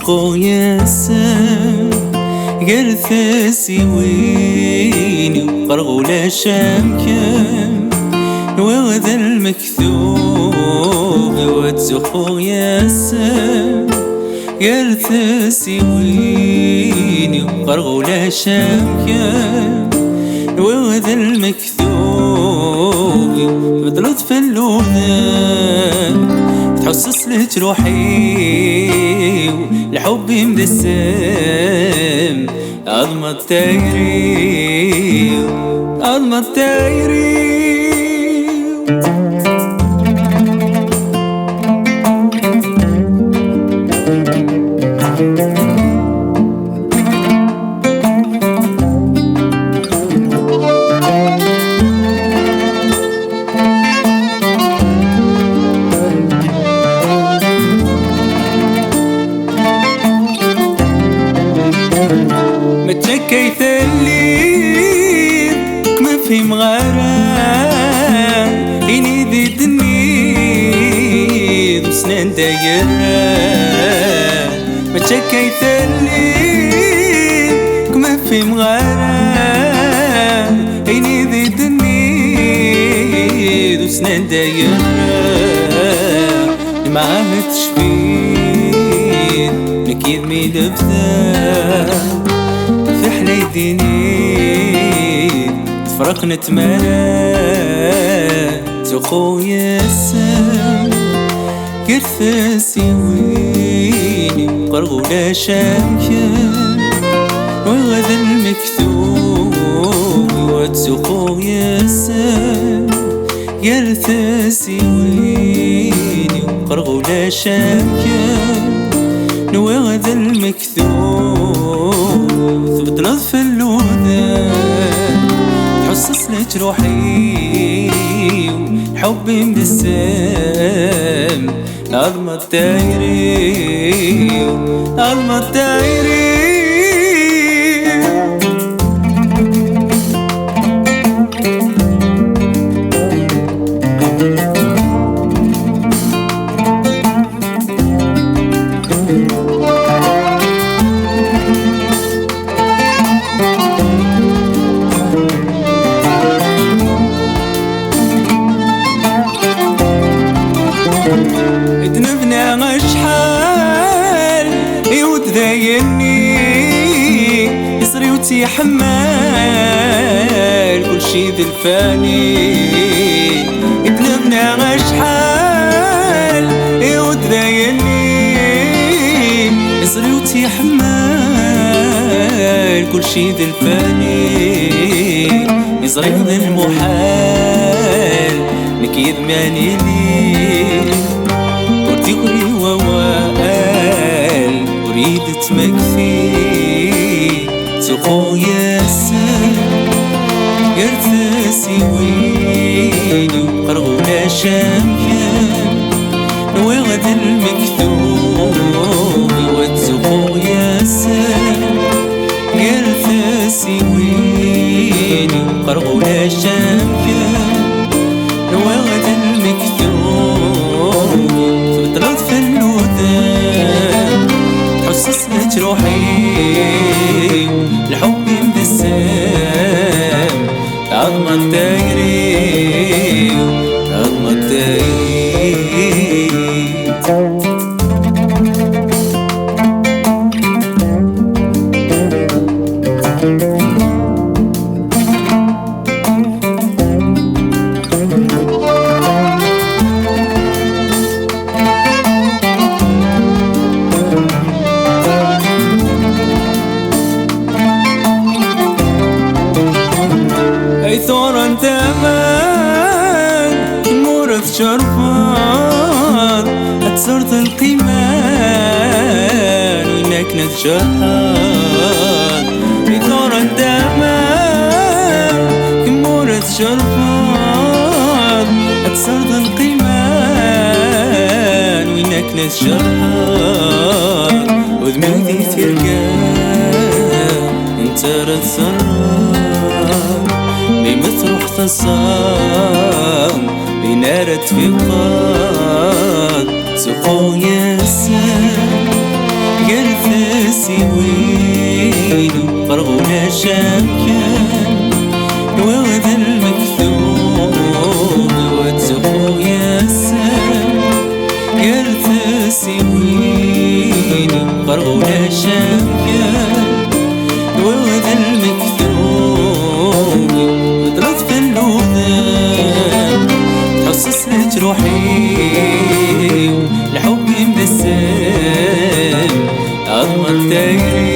خويا السام قرثاسي ويني وقرغولا شامكام وغدا المكتوب واتزو خويا السام قرثاسي ويني وقرغولا شامكام وغدا المكتوب بدلت في اللونان تحسس لك روحي لحبي مدسم عظمة التايري عظمة التايري متشكيت الليل ما في مغرام عيني ذي النيد وسنان دايرة متشكيت الليل ما في مغرام عيني ذي النيد وسنان دايرة معاه تشبين نكيد ميد بذا يديني تفرقنا تمالا زو خويا السام قرثاسي ويني قرغولا شامكام وغدا المكتوب واتزو خويا السام قرثاسي ويني قرغولا شامكام وغدا المكتوب ثبت نظف اللودان تحسس لك روحي حبي مدسم عظمة التايري عظمة التايري تنفنا شحال وتذايني يصري وتيحمل كل شي ذي الفاني تنفنا شحال وتذايني يصري وتيحمل كل شي ذي الفاني يصري ذي المحال نكيد ماني لي ذكري ووال أريد تمكفي خويا السام قرثاسي ويني وقرغولا شامكام وغدا المكتوب واتزو خويا السام قرثاسي ويني وقرغولا شامكام وغدا المكتوب تبطلت في اللودان تحسس لك روحي لحبي مدسم عظمة التايري عظمة التايري ثورة تامان مورث شرفان أتسرت القيمان وينك نتشرحان ثورة تامان مورث شرفان أتسرت القيمان وينك نتشرحان وذمي تلقاه انت رد بمطرح تصام بنار تفقد سقو ياسر قرث سوين فرغونا شاكن وذ المكتوب وتسقو ياسر قرث سوين فرغونا شاكن وذ المكتوب وضرت في اللوذان تحسست روحي لحبي مبسم أضمن تجري